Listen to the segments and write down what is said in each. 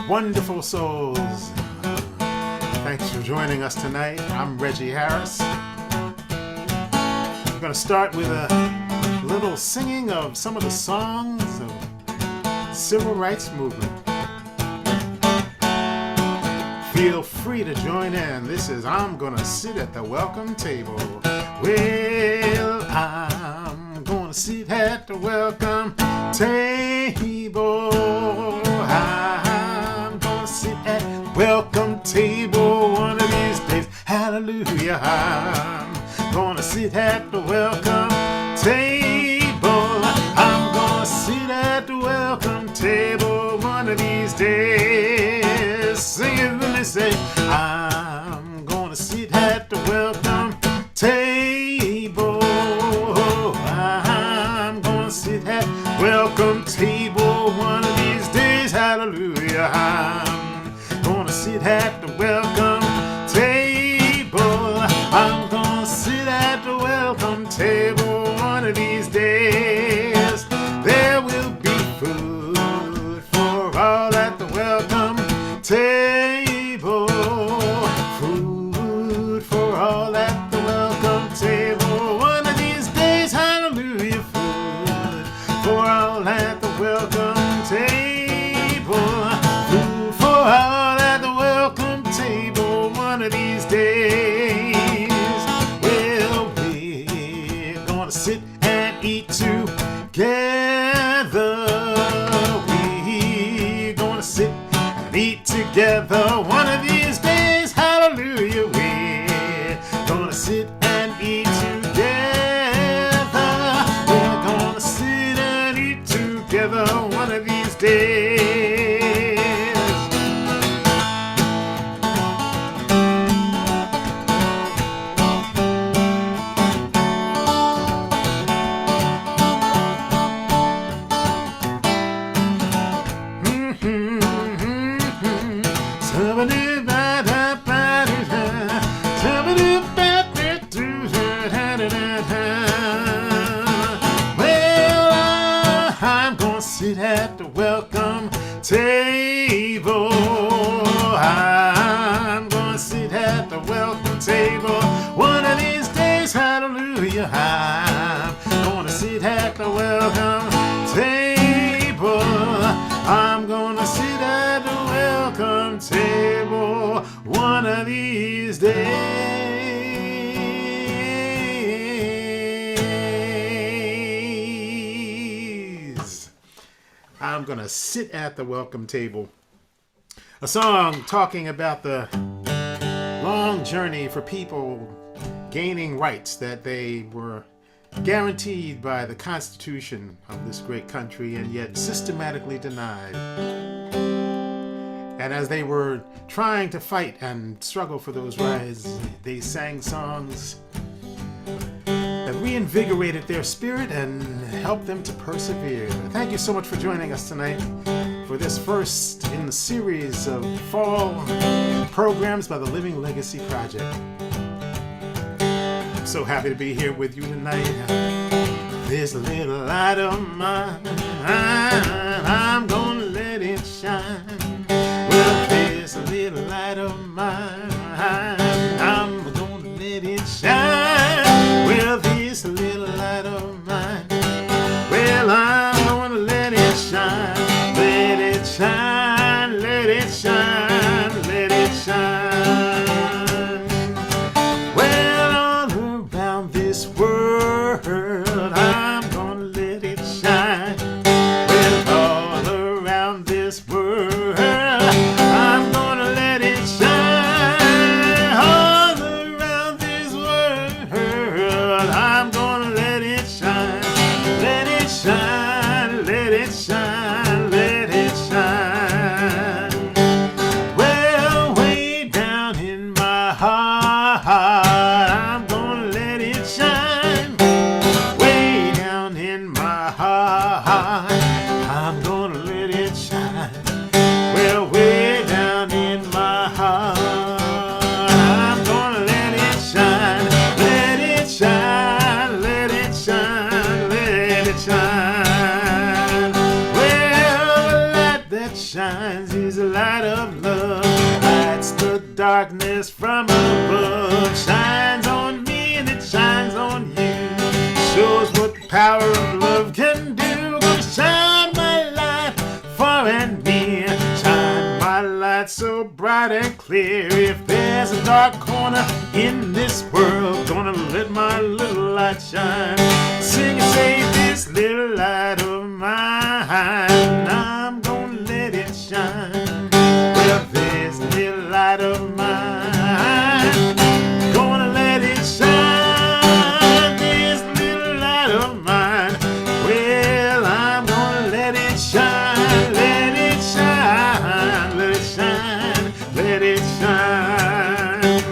wonderful souls. Thanks for joining us tonight. I'm Reggie Harris. We're going to start with a little singing of some of the songs of the Civil Rights Movement. Feel free to join in. This is I'm Gonna Sit at the Welcome Table. Well, I'm gonna sit at the welcome table. I'm gonna sit at the welcome table one of these days. Hallelujah. I'm gonna sit at the welcome table. I'm gonna sit at the welcome table one of these days. Sing it when they say, I'm gonna sit at the welcome table. I'm gonna sit at the welcome table one of these days. Hallelujah. I'm gonna sit at the welcome table. I'm gonna sit at the welcome table one of these days. There will be food for all at the welcome table. Food for all at the welcome table one of these days. Hallelujah. Food for all at the welcome table. Food for all at the welcome table one of these days. Well, we're gonna sit and eat together. We're gonna sit and eat together one of these days. Hallelujah. We're gonna sit and eat together. We're gonna sit and eat together one of these days. Well, I'm gonna sit at the welcome table. I'm gonna sit at the welcome table one of these days. Hallelujah. I'm gonna sit at the welcome table. I'm gonna sit at the welcome table one of these days. I'm gonna sit at the welcome table. A song talking about the long journey for people gaining rights that they were guaranteed by the Constitution of this great country and yet systematically denied. And as they were trying to fight and struggle for those rights, they sang songs that reinvigorated their spirit and helped them to persevere. Thank you so much for joining us tonight for this first in the series of fall programs by the Living Legacy Project. I'm so happy to be here with you tonight. This little light of mine, I'm gonna let it shine. Well, this little light of mine, I'm gonna let it shine. Well, this little light of mine, well, I'm gonna let it shine. Let it shine, let it shine, let it shine. Well, all around this world, I'm gonna let it shine. Well, light shines is a light of love. Lights the darkness from above. Shines on me and it shines on you. Shows what the power of love can do. Gonna shine my light far and near. Shine my light so bright and clear. If there's a dark corner in this world, gonna let my little light shine. Sing and say, this little light of mine, I'm gonna let it shine. Well, this little light of mine, gonna let it shine. This little light of mine, well, I'm gonna let it shine. Let it shine, let it shine, let it shine.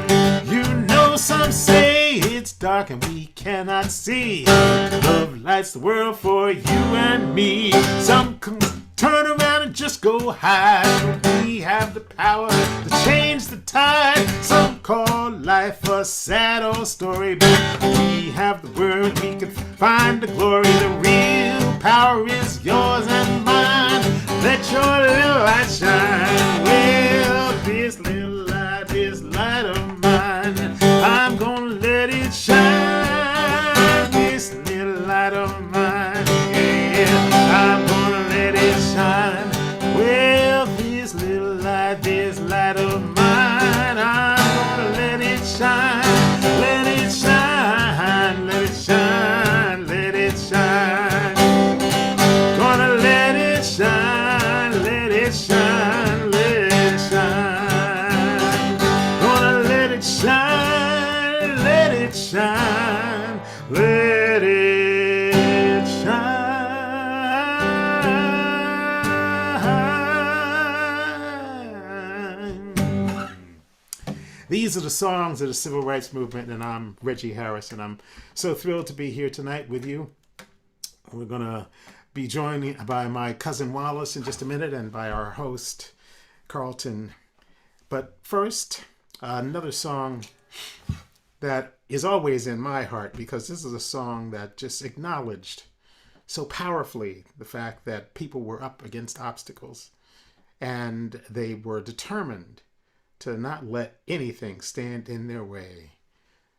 You know, some say it's dark and we cannot see. Love lights the world for you and me. Some can turn around and just go hide. We have the power to change the tide. Some call life a sad old story, but we have the word, we can find the glory. The real power is yours and mine. Let your little light shine. Well, this little light, this light of mine, I'm gonna let it shine. This little light of mine, yeah, I'm gonna let it shine. Well, this little light, this light of mine, I'm gonna let it shine. Let it shine, let it shine, let it shine. Gonna let it shine, let it shine, let it shine. Gonna let it shine, let it shine, let it shine. These are the songs of the Civil Rights Movement, and I'm Reggie Harris, and I'm so thrilled to be here tonight with you. We're going to be joined by my cousin Wallis in just a minute and by our host, Carlton. But first, another song that is always in my heart, because this is a song that just acknowledged so powerfully the fact that people were up against obstacles and they were determined to not let anything stand in their way.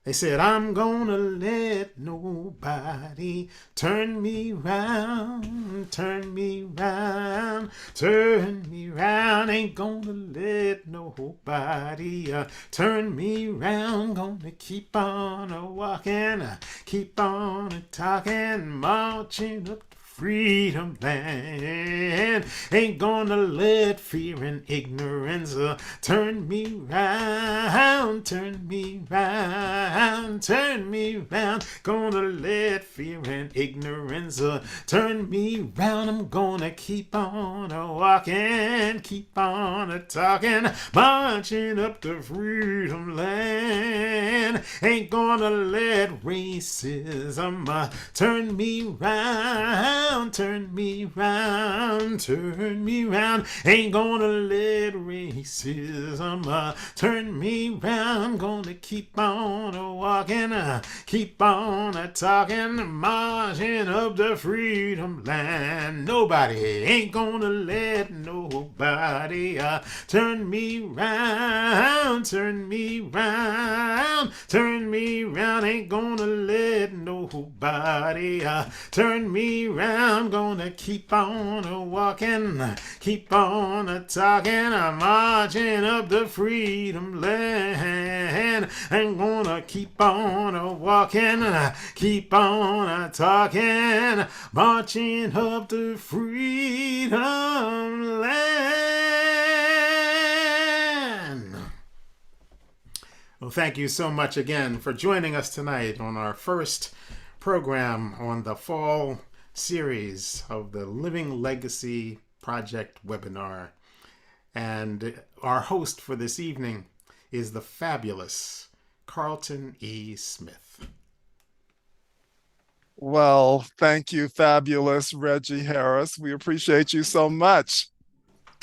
They said, I'm gonna let nobody turn me round, turn me round, turn me round. Ain't gonna let nobody turn me round. Gonna keep on walking, keep on talking, marching up the freedom land. Ain't gonna let fear and ignorance turn me round, turn me round, turn me round. Gonna let fear and ignorance turn me round. I'm gonna keep on walking, keep on talking, marching up the freedom land. Ain't gonna let racism turn me round, turn me round, turn me round. Ain't gonna let racism turn me round. Gonna keep on walking, keep on talking, marching up the freedom land. Nobody ain't gonna let nobody turn me round, turn me round, turn me round. Ain't gonna let nobody turn me round. I'm gonna keep on walking, keep on talking, marching up the freedom land. I'm gonna keep on walking, keep on talking, marching up the freedom land. Well, thank you so much again for joining us tonight on our first program on the fall series of the Living Legacy Project webinar. And our host for this evening is the fabulous Carlton E. Smith. Well, thank you, fabulous Reggie Harris. We appreciate you so much.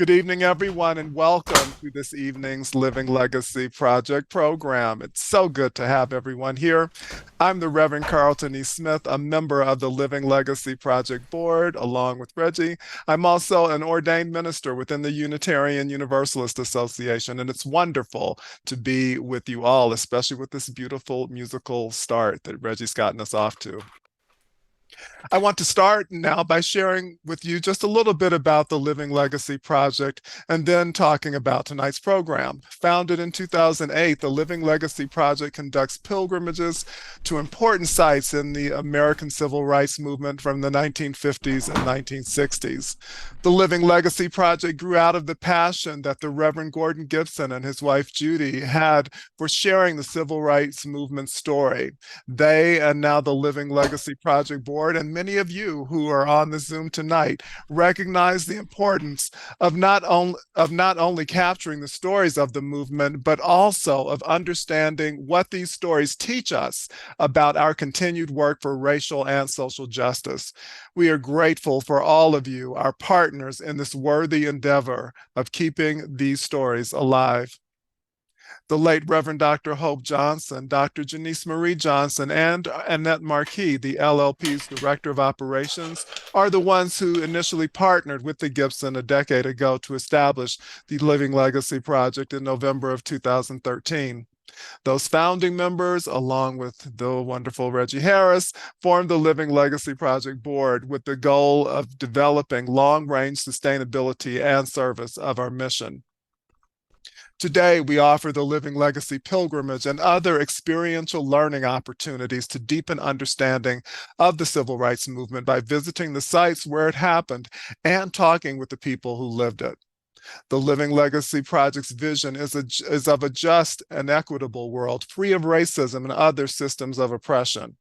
Good evening, everyone, and welcome to this evening's Living Legacy Project program. It's so good to have everyone here. I'm the Reverend Carlton E. Smith, a member of the Living Legacy Project Board, along with Reggie. I'm also an ordained minister within the Unitarian Universalist Association, and it's wonderful to be with you all, especially with this beautiful musical start that Reggie's gotten us off to. I want to start now by sharing with you just a little bit about the Living Legacy Project and then talking about tonight's program. Founded in 2008, the Living Legacy Project conducts pilgrimages to important sites in the American Civil Rights Movement from the 1950s and 1960s. The Living Legacy Project grew out of the passion that the Reverend Gordon Gibson and his wife Judy had for sharing the Civil Rights Movement story. They and now the Living Legacy Project Board and many of you who are on the Zoom tonight recognize the importance of not only capturing the stories of the movement, but also of understanding what these stories teach us about our continued work for racial and social justice. We are grateful for all of you, our partners in this worthy endeavor of keeping these stories alive. The late Reverend Dr. Hope Johnson, Dr. Janice Marie Johnson, and Annette Marquis, the LLP's Director of Operations, are the ones who initially partnered with the Gibson a decade ago to establish the Living Legacy Project in November of 2013. Those founding members, along with the wonderful Reggie Harris, formed the Living Legacy Project Board with the goal of developing long-range sustainability and service of our mission. Today, we offer the Living Legacy Pilgrimage and other experiential learning opportunities to deepen understanding of the Civil Rights Movement by visiting the sites where it happened and talking with the people who lived it. The Living Legacy Project's vision is of a just and equitable world, free of racism and other systems of oppression.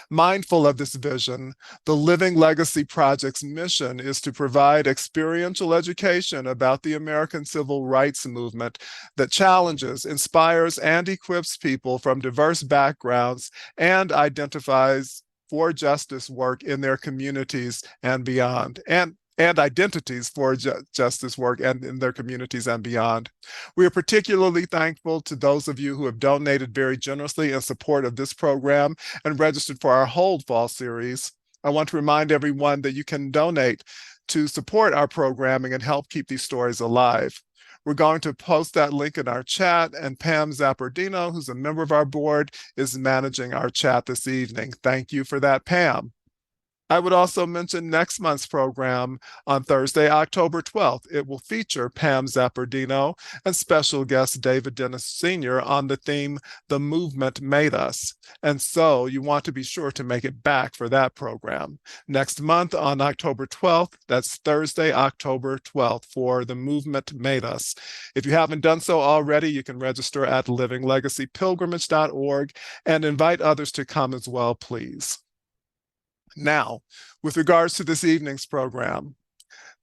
Mindful of this vision, the Living Legacy Project's mission is to provide experiential education about the American Civil Rights Movement that challenges, inspires, and equips people from diverse backgrounds and identifies for justice work in their communities and beyond, and identities for justice work and in their communities and beyond. We are particularly thankful to those of you who have donated very generously in support of this program and registered for our Hold Fall series. I want to remind everyone that you can donate to support our programming and help keep these stories alive. We're going to post that link in our chat, and Pam Zappardino, who's a member of our board, is managing our chat this evening. Thank you for that, Pam. I would also mention next month's program on Thursday, October 12th. It will feature Pam Zappardino and special guest David Dennis Sr. on the theme, The Movement Made Us. And so you want to be sure to make it back for that program. Next month on October 12th, that's Thursday, October 12th, for The Movement Made Us. If you haven't done so already, you can register at livinglegacypilgrimage.org and invite others to come as well, please. Now, with regards to this evening's program,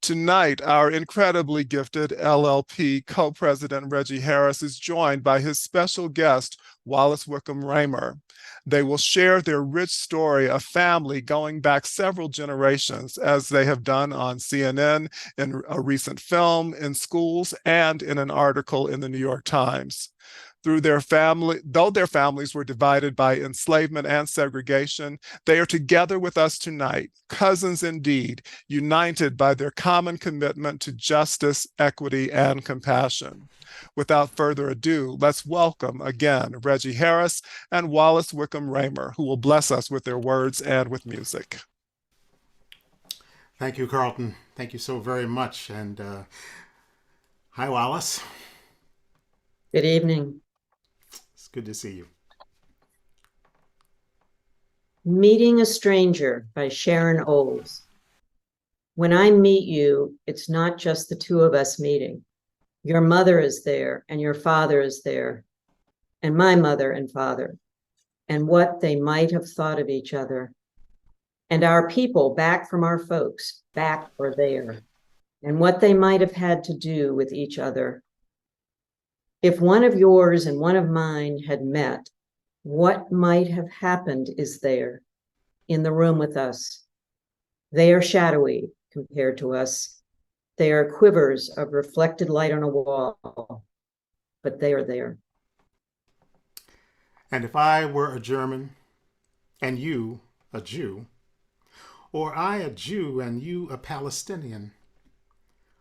tonight, our incredibly gifted LLP co-president Reggie Harris is joined by his special guest, Wallis Wickham Raemer. They will share their rich story of family going back several generations, as they have done on CNN, in a recent film, in schools, and in an article in the New York Times. Though their families were divided by enslavement and segregation, they are together with us tonight, cousins indeed, united by their common commitment to justice, equity, and compassion. Without further ado, let's welcome again Reggie Harris and Wallis Wickham Raemer, who will bless us with their words and with music. Thank you, Carlton. Thank you so very much. And hi, Wallis. Good evening. It's good to see you. Meeting a Stranger by Sharon Olds. When I meet you, it's not just the two of us meeting. Your mother is there, and your father is there, and my mother and father, and what they might have thought of each other, and our people back from our folks, back or there, and what they might have had to do with each other. If one of yours and one of mine had met, what might have happened is there, in the room with us. They are shadowy compared to us. They are quivers of reflected light on a wall, but they are there. And if I were a German and you a Jew, or I a Jew and you a Palestinian,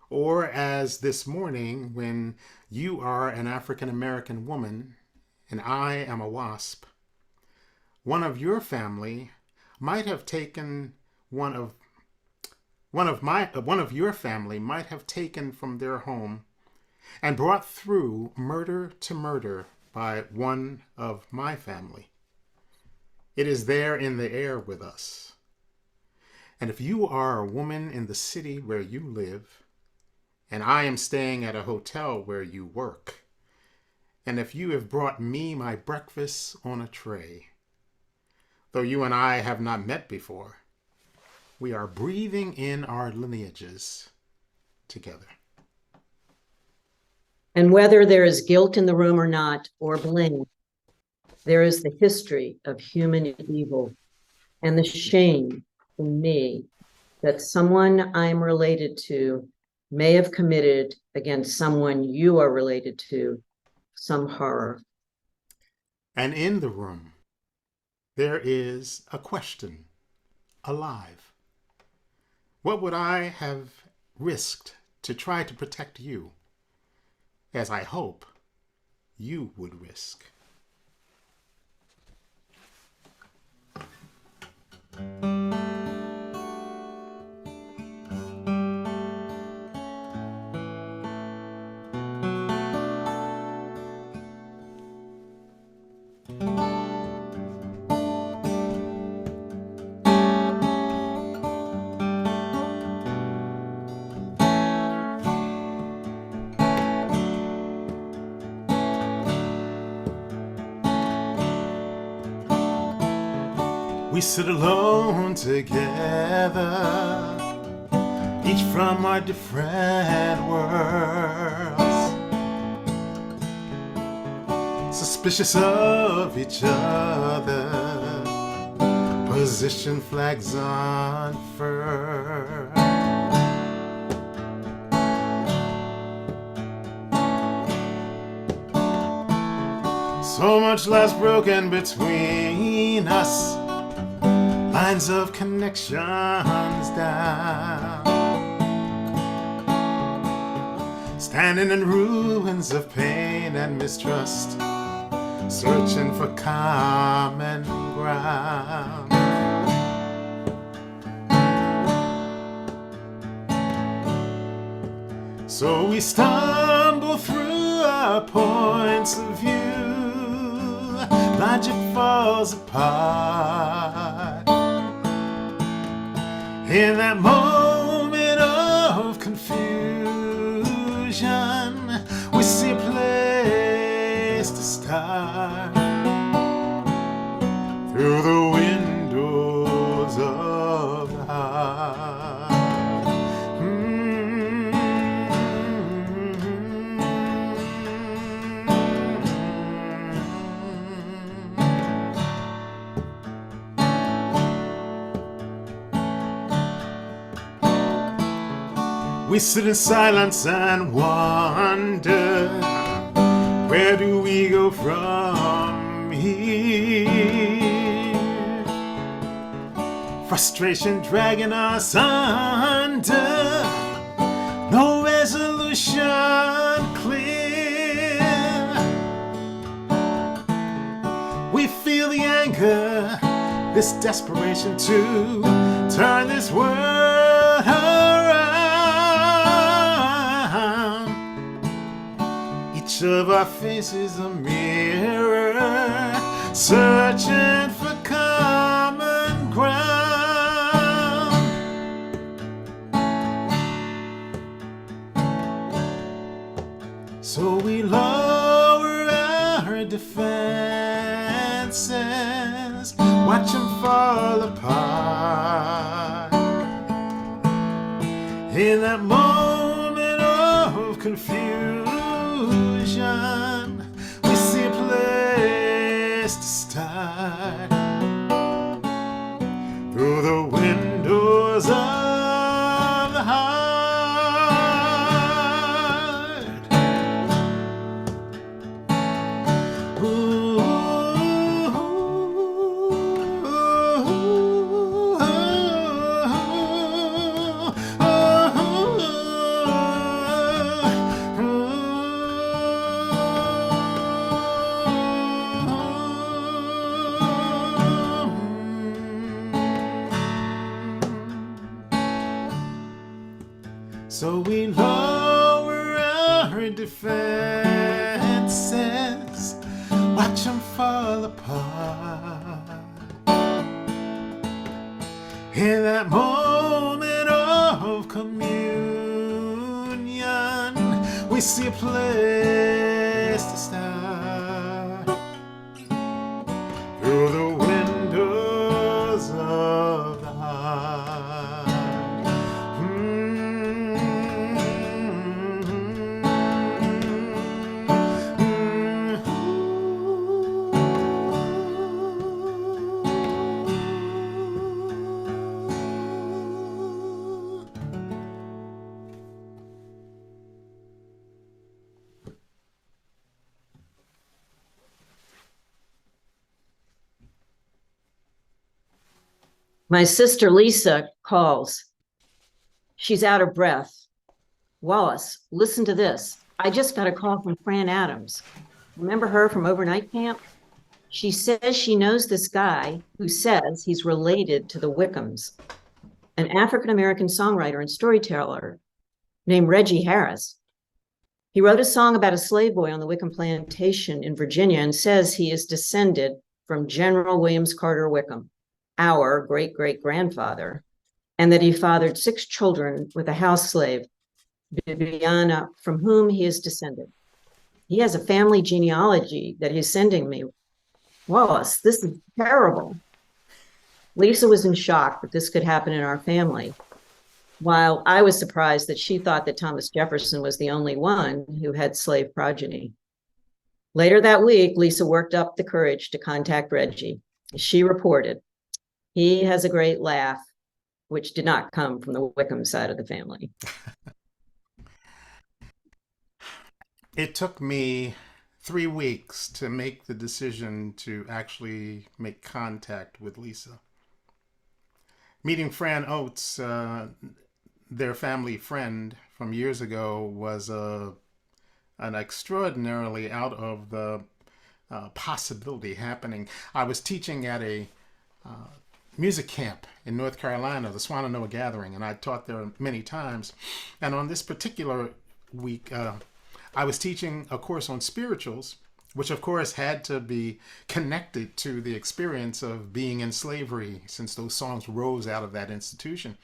or as this morning when you are an African American woman and I am a WASP, one of your family might have taken one of your family might have taken from their home and brought through murder to murder by one of my family. It is there in the air with us. And if you are a woman in the city where you live, and I am staying at a hotel where you work, and if you have brought me my breakfast on a tray, though you and I have not met before, we are breathing in our lineages together. And whether there is guilt in the room or not, or blame, there is the history of human evil and the shame in me that someone I'm related to may have committed against someone you are related to some horror. And in the room, there is a question alive. What would I have risked to try to protect you, as I hope you would risk? We sit alone together, each from our different worlds, suspicious of each other, position flags unfurled. So much less broken between us, lines of connections down, standing in ruins of pain and mistrust, searching for common ground. So we stumble through our points of view, logic falls apart. In that moment of confusion, we see a place to start. Through the windows of the heart. We sit in silence and wonder, where do we go from here? Frustration dragging us under, no resolution clear. We feel the anger, this desperation to turn this world around. Each of our faces a mirror, searching for common ground. So we lower our defenses, watch them fall apart. In that moment of confusion, we see a place to start. Through the windows of the heart. So we lower our defenses, watch them fall apart. In that moment of communion, we see a place to start. Through the windows of the heart. My sister Lisa calls. She's out of breath. Wallis, listen to this. I just got a call from Fran Adams. Remember her from overnight camp? She says she knows this guy who says he's related to the Wickhams, an African-American songwriter and storyteller named Reggie Harris. He wrote a song about a slave boy on the Wickham plantation in Virginia and says he is descended from General Williams Carter Wickham, our great-great-grandfather, and that he fathered 6 children with a house slave, Bibiana, from whom he is descended. He has a family genealogy that he's sending me. Wallis, this is terrible. Lisa was in shock that this could happen in our family, while I was surprised that she thought that Thomas Jefferson was the only one who had slave progeny. Later that week, Lisa worked up the courage to contact Reggie. She reported, he has a great laugh, which did not come from the Wickham side of the family. It took me 3 weeks to make the decision to actually make contact with Lisa. Meeting Fran Oates, their family friend from years ago, was an extraordinarily out of the possibility happening. I was teaching at a music camp in North Carolina, the Swananoa Gathering, and I taught there many times. And on this particular week, I was teaching a course on spirituals, which of course had to be connected to the experience of being in slavery, since those songs rose out of that institution.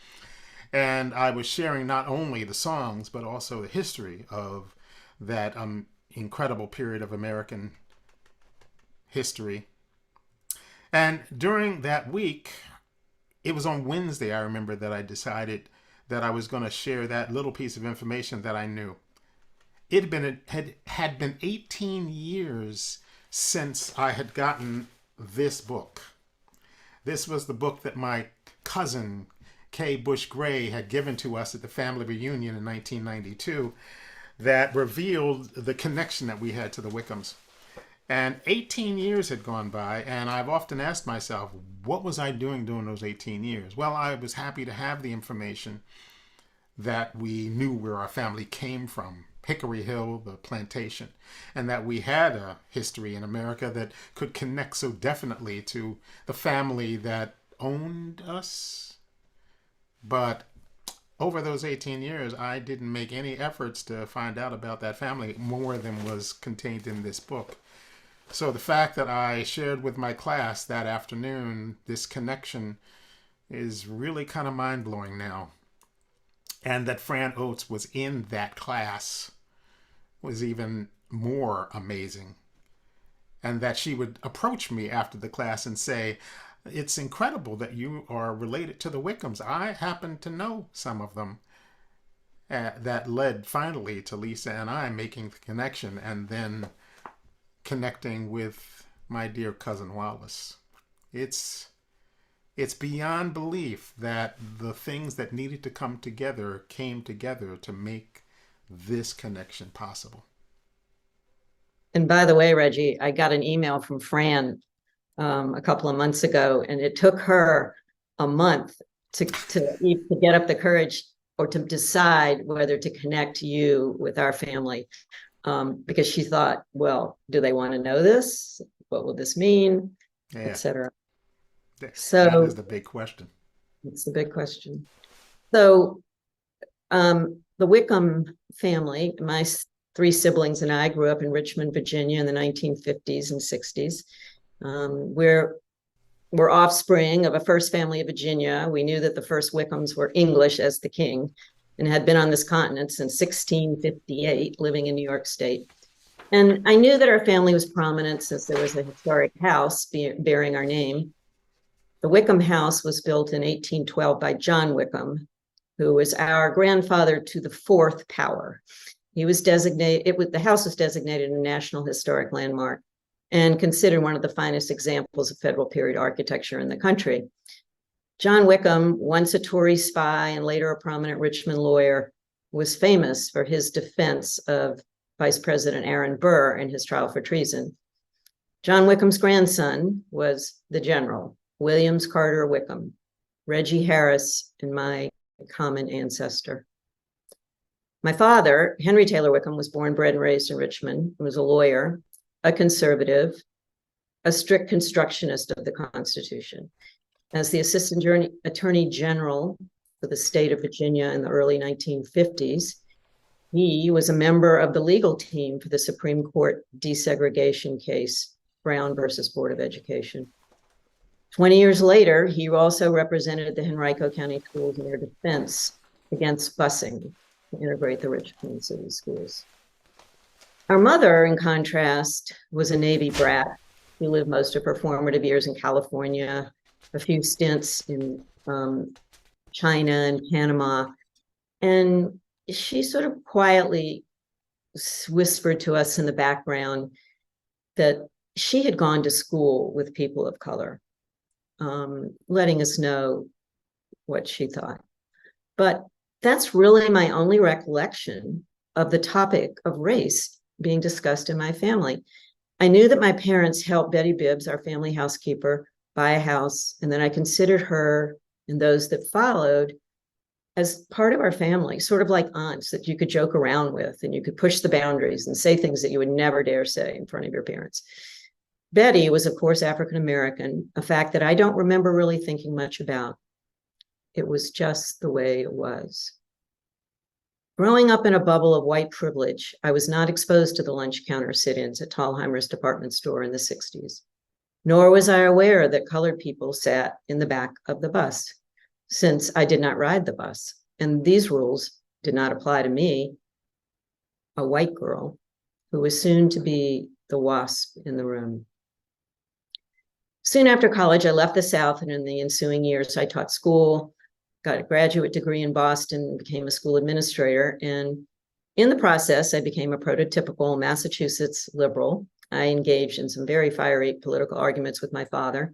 And I was sharing not only the songs, but also the history of that incredible period of American history. And during that week, it was on Wednesday, I remember, that I decided that I was going to share that little piece of information that I knew. It had been 18 years since I had gotten this book. This was the book that my cousin, Kay Bush Gray, had given to us at the family reunion in 1992 that revealed the connection that we had to the Wickhams. And 18 years had gone by, and I've often asked myself, what was I doing during those 18 years? Well, I was happy to have the information that we knew where our family came from, Hickory Hill, the plantation, and that we had a history in America that could connect so definitely to the family that owned us. But over those 18 years, I didn't make any efforts to find out about that family more than was contained in this book. So the fact that I shared with my class that afternoon this connection is really kind of mind-blowing now. And that Fran Oates was in that class was even more amazing. And that she would approach me after the class and say, it's incredible that you are related to the Wickhams. I happen to know some of them. That led finally to Lisa and I making the connection, and then connecting with my dear cousin Wallis. It's beyond belief that the things that needed to come together came together to make this connection possible. And by the way, Reggie, I got an email from Fran a couple of months ago, and it took her a month to get up the courage or to decide whether to connect you with our family. Because she thought, well, do they want to know this? What will this mean? Yeah. Etc. So that is the big question. It's the big question. So the Wickham family, my three siblings and I grew up in Richmond, Virginia in the 1950s and 60s. We're offspring of a first family of Virginia. We knew that the first Wickhams were English as the king and had been on this continent since 1658, living in New York State. And I knew that our family was prominent since there was a historic house bearing our name. The Wickham house was built in 1812 by John Wickham, who was our grandfather to the fourth power. He was designated, the house was designated a National Historic Landmark and considered one of the finest examples of federal period architecture in the country. John Wickham, once a Tory spy and later a prominent Richmond lawyer, was famous for his defense of Vice President Aaron Burr in his trial for treason. John Wickham's grandson was the general, Williams Carter Wickham, Reggie Harris, and my common ancestor. My father, Henry Taylor Wickham, was born, bred, and raised in Richmond. He was a lawyer, a conservative, a strict constructionist of the Constitution. As the Assistant Attorney General for the state of Virginia in the early 1950s, he was a member of the legal team for the Supreme Court desegregation case, Brown versus Board of Education. 20 years later, he also represented the Henrico County Schools in their defense against busing to integrate the Richmond City schools. Our mother, in contrast, was a Navy brat. She lived most of her formative years in California, a few stints in China and Panama. And she sort of quietly whispered to us in the background that she had gone to school with people of color, letting us know what she thought. But that's really my only recollection of the topic of race being discussed in my family. I knew that my parents helped Betty Bibbs, our family housekeeper, buy a house, and then I considered her and those that followed as part of our family, sort of like aunts that you could joke around with and you could push the boundaries and say things that you would never dare say in front of your parents. Betty was, of course, African-American, a fact that I don't remember really thinking much about. It was just the way it was. Growing up in a bubble of white privilege, I was not exposed to the lunch counter sit-ins at Thalheimer's department store in the 60s, nor was I aware that colored people sat in the back of the bus, since I did not ride the bus. And these rules did not apply to me, a white girl who was soon to be the wasp in the room. Soon after college, I left the South, and in the ensuing years, I taught school, got a graduate degree in Boston, became a school administrator. And in the process, I became a prototypical Massachusetts liberal. I engaged in some very fiery political arguments with my father.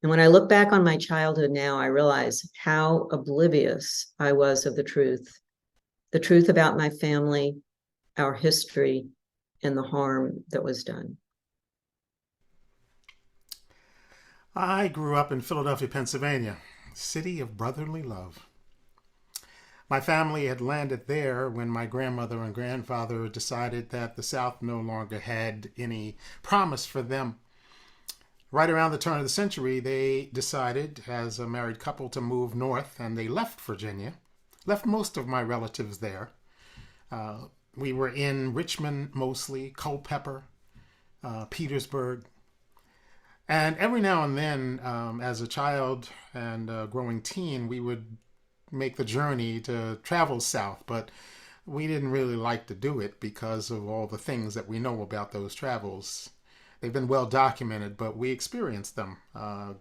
And when I look back on my childhood now, I realize how oblivious I was of the truth about my family, our history, and the harm that was done. I grew up in Philadelphia, Pennsylvania, city of brotherly love. My family had landed there when my grandmother and grandfather decided that the South no longer had any promise for them. Right around the turn of the century, they decided as a married couple to move north, and they left Virginia, left most of my relatives there. We were in Richmond mostly, Culpeper, Petersburg. And every now and then, as a child and a growing teen, we would make the journey to travel south, but we didn't really like to do it because of all the things that we know about those travels. They've been well documented, but we experienced them,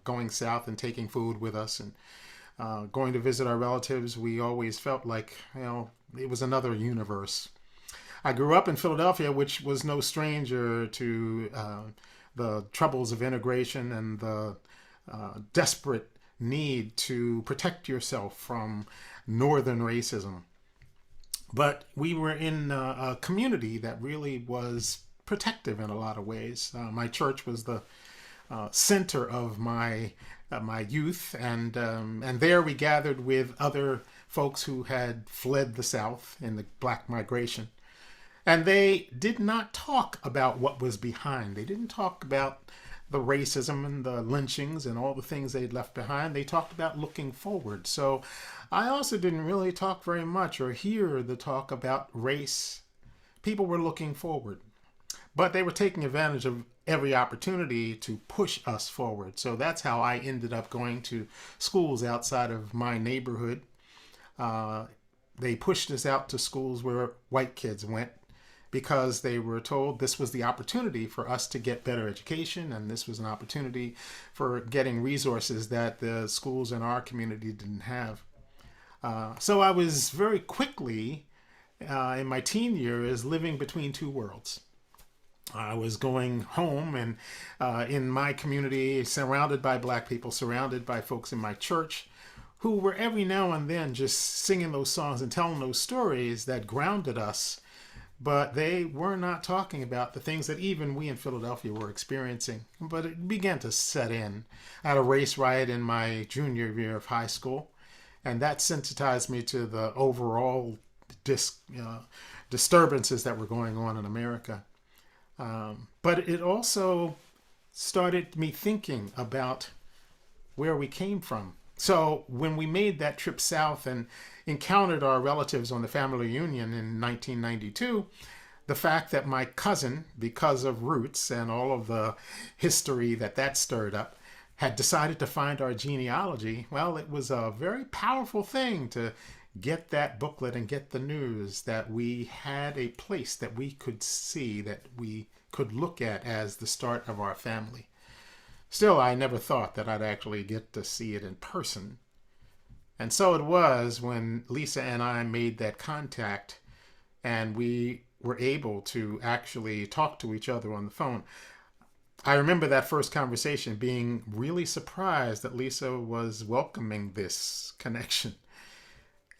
going south and taking food with us and going to visit our relatives. We always felt like, it was another universe. I grew up in Philadelphia, which was no stranger to the troubles of integration and the desperate need to protect yourself from northern racism. But we were in a community that really was protective in a lot of ways. My church was the center of my youth, and there we gathered with other folks who had fled the South in the Black migration. And they did not talk about what was behind. They didn't talk about the racism and the lynchings and all the things they'd left behind. They talked about looking forward. So I also didn't really talk very much or hear the talk about race. People were looking forward, but they were taking advantage of every opportunity to push us forward. So that's how I ended up going to schools outside of my neighborhood. They pushed us out to schools where white kids went because they were told this was the opportunity for us to get better education, and this was an opportunity for getting resources that the schools in our community didn't have. So I was very quickly, in my teen years, living between two worlds. I was going home and in my community, surrounded by black people, surrounded by folks in my church who were every now and then just singing those songs and telling those stories that grounded us. But they were not talking about the things that even we in Philadelphia were experiencing. But it began to set in. I had a race riot in my junior year of high school, and that sensitized me to the overall disturbances that were going on in America. But it also started me thinking about where we came from. So when we made that trip south and encountered our relatives on the family reunion in 1992, the fact that my cousin, because of roots and all of the history that stirred up, had decided to find our genealogy, well, it was a very powerful thing to get that booklet and get the news that we had a place that we could see, that we could look at as the start of our family. Still, I never thought that I'd actually get to see it in person. And so it was when Lisa and I made that contact and we were able to actually talk to each other on the phone. I remember that first conversation being really surprised that Lisa was welcoming this connection.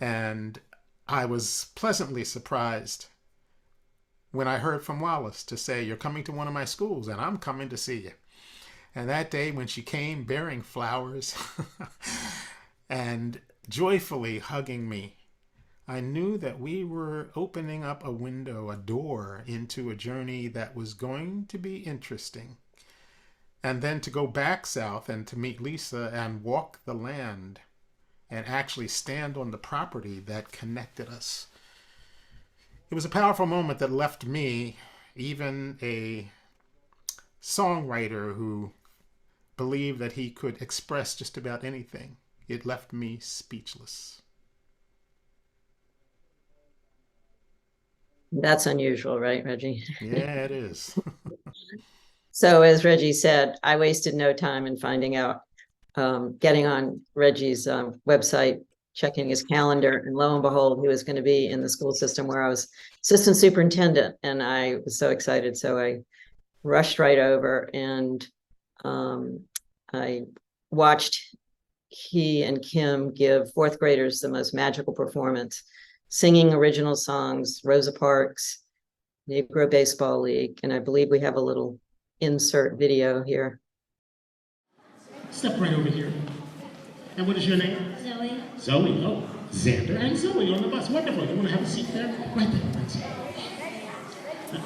And I was pleasantly surprised when I heard from Wallis to say, "You're coming to one of my schools and I'm coming to see you." And that day when she came bearing flowers and joyfully hugging me, I knew that we were opening up a window, a door into a journey that was going to be interesting. And then to go back south and to meet Lisa and walk the land and actually stand on the property that connected us. It was a powerful moment that left me, even a songwriter who believed that he could express just about anything, it left me speechless. That's unusual, right, Reggie? Yeah, it is. So as Reggie said, I wasted no time in finding out, getting on Reggie's website, checking his calendar, and lo and behold, he was going to be in the school system where I was assistant superintendent. And I was so excited. So I rushed right over and I watched he and Kim give fourth graders the most magical performance, singing original songs, Rosa Parks, Negro Baseball League. And I believe we have a little insert video here. Step right over here. And what is your name? Zoe. Zoe. Oh, Xander and Zoe on the bus. Wonderful. You want to have a seat there? Right there. Right there.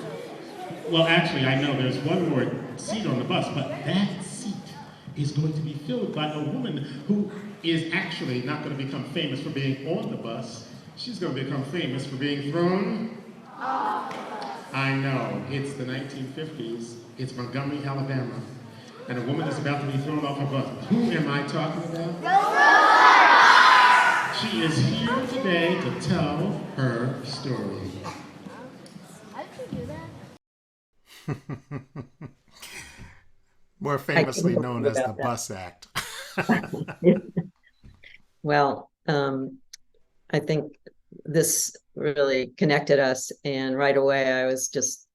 Well, actually, I know there's one more seat on the bus, but that seat is going to be filled by a woman who is actually not going to become famous for being on the bus. She's going to become famous for being thrown. I know. It's the 1950s. It's Montgomery, Alabama. And a woman is about to be thrown off a bus. Who am I talking about? She is here today to tell her story. I can do that. More famously known as the Bus Act. Well, I think this really connected us, and right away I was just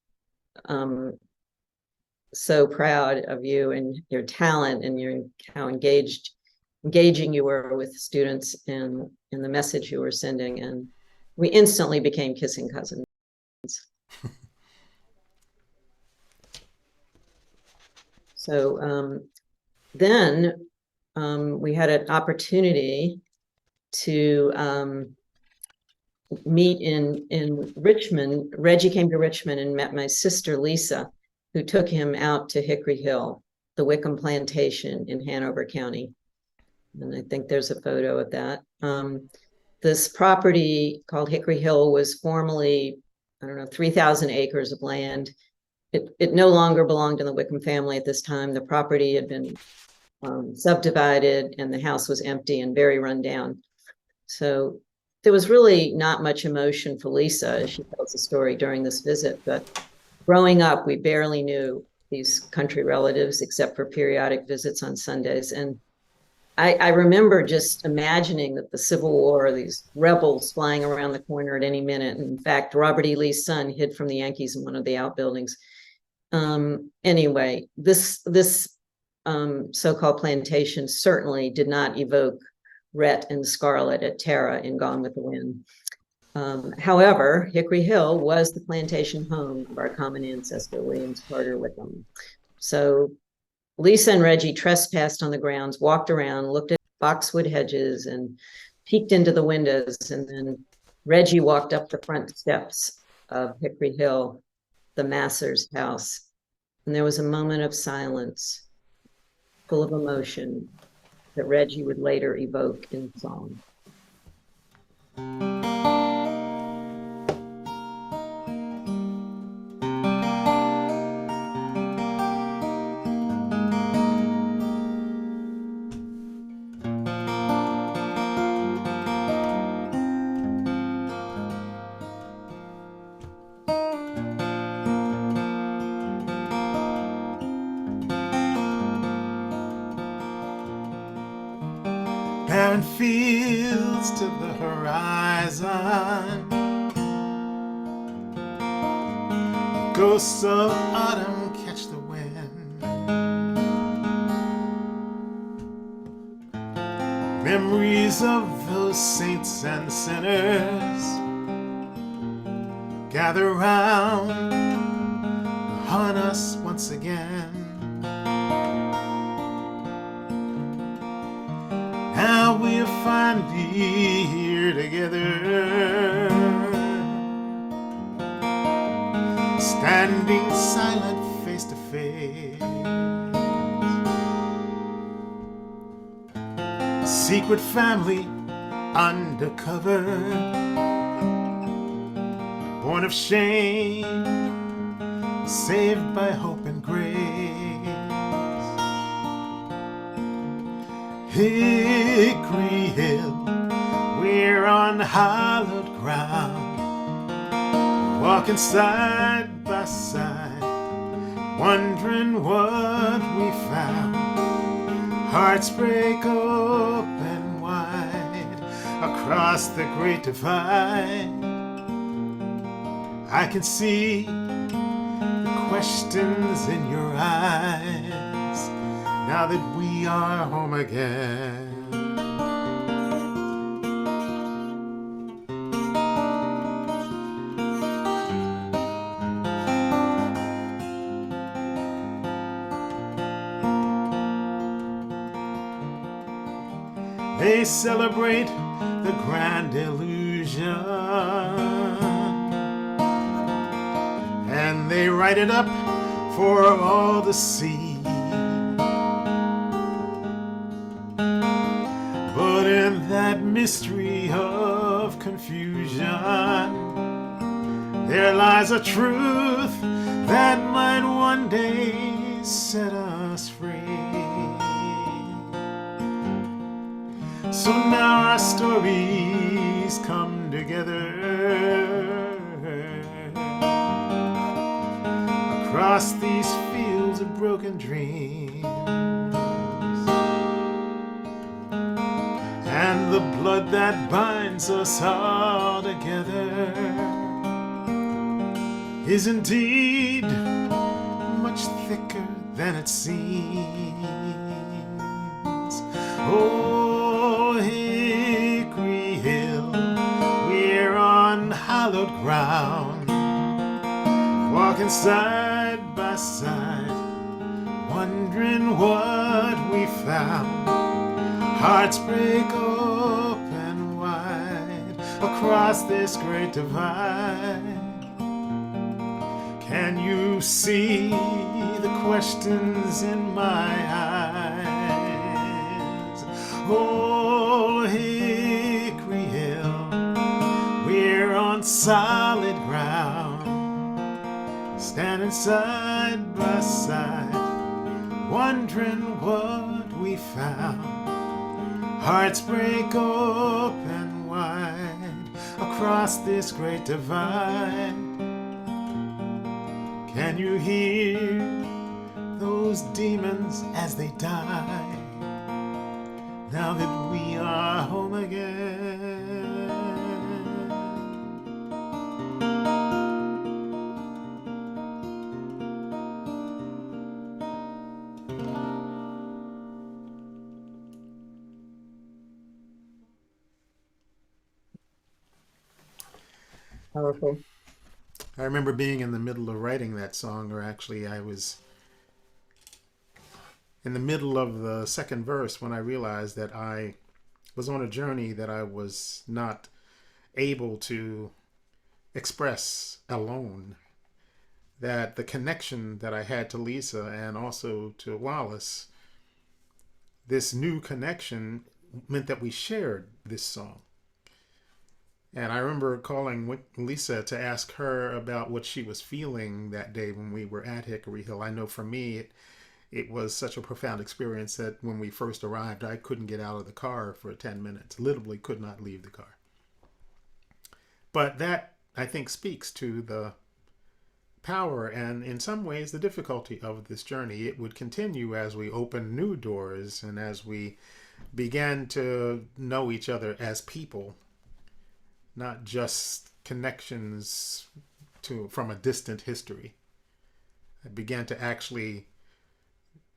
so proud of you and your talent and how engaging you were with students and the message you were sending, and we instantly became kissing cousins. So then we had an opportunity to meet in Richmond. Reggie came to Richmond and met my sister Lisa, who took him out to Hickory Hill. the Wickham plantation in Hanover County. And I think there's a photo of that. This property called Hickory Hill was formerly, I don't know, 3,000 acres of land. It no longer belonged to the Wickham family at this time. The property had been subdivided and the house was empty and very run down. So there was really not much emotion for Lisa as she tells the story during this visit. But growing up, we barely knew these country relatives except for periodic visits on Sundays. And I remember just imagining that the Civil War, these rebels flying around the corner at any minute. In fact, Robert E. Lee's son hid from the Yankees in one of the outbuildings. Anyway, this so-called plantation certainly did not evoke Rhett and Scarlett at Tara in Gone with the Wind. However, Hickory Hill was the plantation home of our common ancestor, Williams Carter Wickham. So Lisa and Reggie trespassed on the grounds, walked around, looked at boxwood hedges, and peeked into the windows. And then Reggie walked up the front steps of Hickory Hill, the Masser's house. And there was a moment of silence, full of emotion, that Reggie would later evoke in song. Barren fields to the horizon, ghosts of autumn catch the wind. Memories of those saints and sinners gather round to haunt us once again. Now we're finally here together, standing silent face to face. Secret family undercover, born of shame, saved by hope and grace. Hickory Hill, we're on hallowed ground, walking side by side, wondering what we found. Hearts break open wide across the great divide. I can see the questions in your eyes now that we are home again. They celebrate the grand illusion, and they write it up for all to see. But in that mystery of confusion, there lies a truth that might one day set us free. So now our stories come together across these fields of broken dreams, and the blood that binds us all together is indeed much thicker than it seems. Oh, Hickory Hill, we're on hallowed ground, walking side by side, wondering what we found. Hearts break open wide across this great divide. Can you see the questions in my eyes. Oh, Hickory Hill, we're on solid ground, standing side by side, wondering what we found. Hearts break open wide across this great divide. Can you hear those demons as they die? Now that we are home again. Powerful. I remember being in the middle of writing that song, or actually I was in the middle of the second verse when I realized that I was on a journey that I was not able to express alone. That the connection that I had to Lisa and also to Wallis, this new connection meant that we shared this song. And I remember calling Lisa to ask her about what she was feeling that day when we were at Hickory Hill. I know for me, it was such a profound experience that when we first arrived, I couldn't get out of the car for 10 minutes. Literally could not leave the car. But that, I think, speaks to the power and, in some ways, the difficulty of this journey. It would continue as we opened new doors and as we began to know each other as people, not just connections from a distant history. I began to actually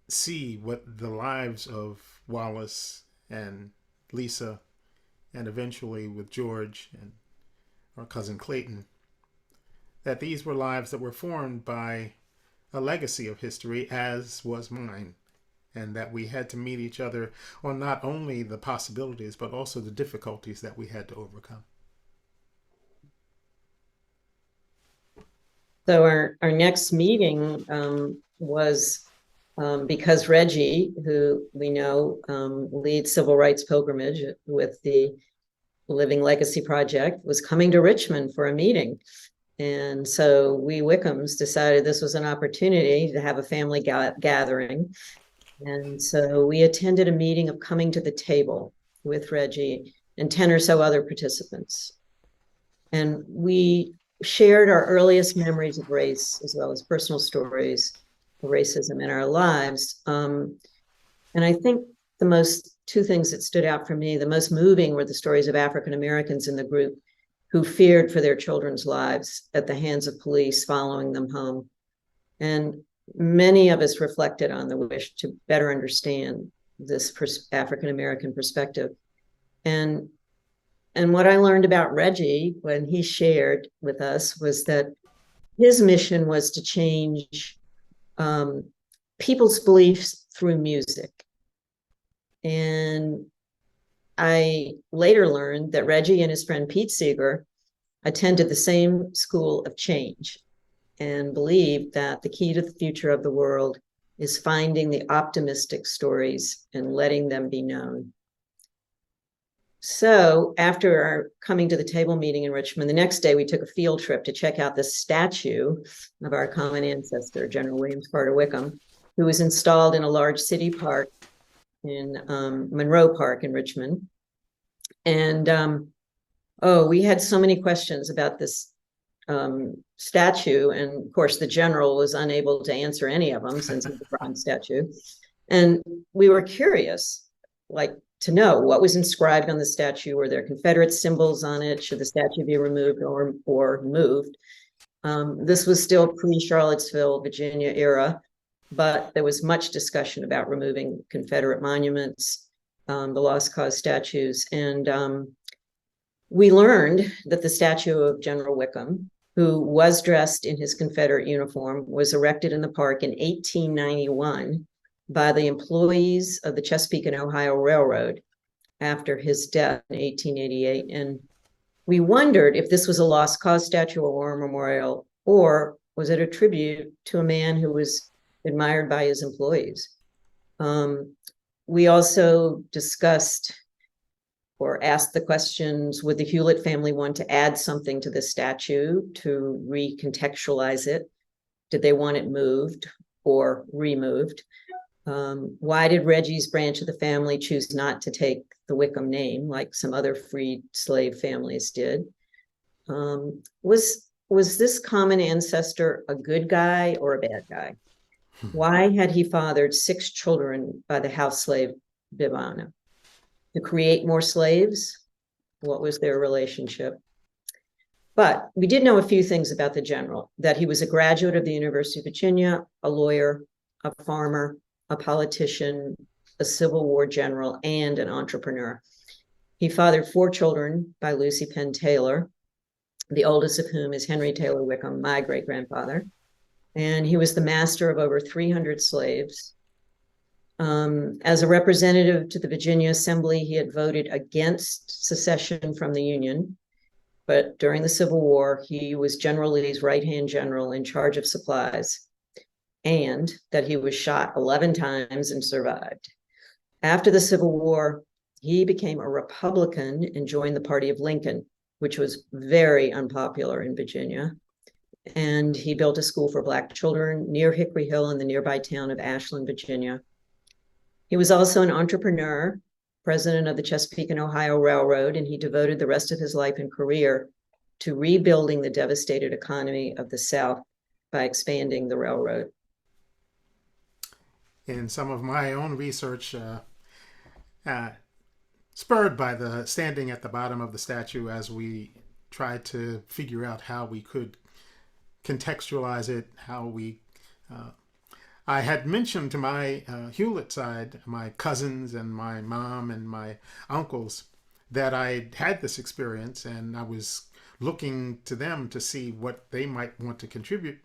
see what the lives of Wallis and Lisa, and eventually with George and our cousin Clayton, that these were lives that were formed by a legacy of history, as was mine, and that we had to meet each other on not only the possibilities, but also the difficulties that we had to overcome. So our next meeting was because Reggie, who we know leads Civil Rights Pilgrimage with the Living Legacy Project, was coming to Richmond for a meeting. And so we Wickhams decided this was an opportunity to have a family gathering. And so we attended a meeting of Coming to the Table with Reggie and 10 or so other participants. And we shared our earliest memories of race, as well as personal stories of racism in our lives. And I think two things that stood out for me, the most moving were the stories of African Americans in the group who feared for their children's lives at the hands of police following them home. And many of us reflected on the wish to better understand this African American perspective. And what I learned about Reggie when he shared with us was that his mission was to change people's beliefs through music. And I later learned that Reggie and his friend Pete Seeger attended the same school of change and believed that the key to the future of the world is finding the optimistic stories and letting them be known. So after our Coming to the Table meeting in Richmond, the next day we took a field trip to check out the statue of our common ancestor, General William Carter Wickham, who was installed in a large city park in Monroe Park in Richmond. And we had so many questions about this statue. And of course, the general was unable to answer any of them since it's a bronze statue. And we were curious, to know what was inscribed on the statue. Were there Confederate symbols on it? Should the statue be removed or moved? This was still pre-Charlottesville, Virginia era, but there was much discussion about removing Confederate monuments, the Lost Cause statues. And we learned that the statue of General Wickham, who was dressed in his Confederate uniform, was erected in the park in 1891 by the employees of the Chesapeake and Ohio Railroad after his death in 1888. And we wondered if this was a Lost Cause statue or war memorial, or was it a tribute to a man who was admired by his employees. We also discussed or asked the questions, would the Hewlett family want to add something to the statue to recontextualize it? Did they want it moved or removed? Why did Reggie's branch of the family choose not to take the Wickham name like some other freed slave families did? Was this common ancestor a good guy or a bad guy? Why had he fathered 6 children by the house slave Bivana? To create more slaves? What was their relationship? But we did know a few things about the general, that he was a graduate of the University of Virginia, a lawyer, a farmer, a politician, a Civil War general, and an entrepreneur. He fathered 4 children by Lucy Penn Taylor, the oldest of whom is Henry Taylor Wickham, my great-grandfather. And he was the master of over 300 slaves. As a representative to the Virginia Assembly, he had voted against secession from the Union. But during the Civil War, he was General Lee's right-hand general in charge of supplies, and that he was shot 11 times and survived. After the Civil War, he became a Republican and joined the party of Lincoln, which was very unpopular in Virginia. And he built a school for Black children near Hickory Hill in the nearby town of Ashland, Virginia. He was also an entrepreneur, president of the Chesapeake and Ohio Railroad, and he devoted the rest of his life and career to rebuilding the devastated economy of the South by expanding the railroad. In some of my own research, spurred by the standing at the bottom of the statue as we tried to figure out how we could contextualize it, I had mentioned to my Hewlett side, my cousins and my mom and my uncles, that I had this experience, and I was looking to them to see what they might want to contribute.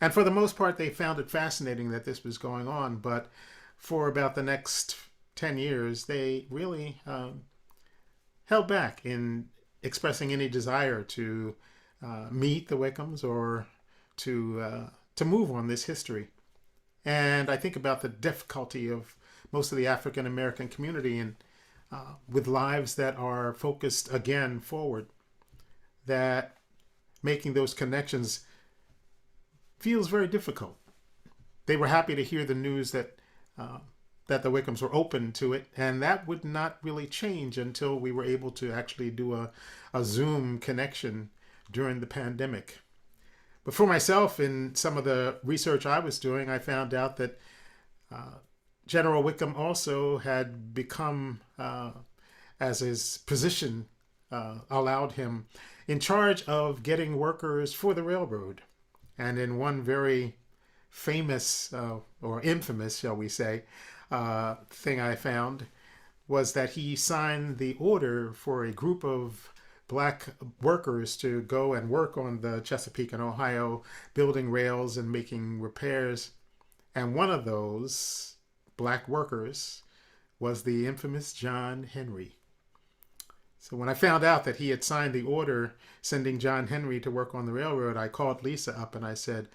And for the most part, they found it fascinating that this was going on. But for about the next 10 years, they really held back in expressing any desire to meet the Wickhams or to move on this history. And I think about the difficulty of most of the African American community and with lives that are focused again forward, that making those connections feels very difficult. They were happy to hear the news that that the Wickhams were open to it, and that would not really change until we were able to actually do a Zoom connection during the pandemic. But for myself, in some of the research I was doing, I found out that General Wickham also had become, as his position allowed him, in charge of getting workers for the railroad. And in one very famous or infamous, shall we say, thing I found was that he signed the order for a group of Black workers to go and work on the Chesapeake and Ohio, building rails and making repairs. And one of those Black workers was the infamous John Henry. So when I found out that he had signed the order sending John Henry to work on the railroad, I called Lisa up and I said,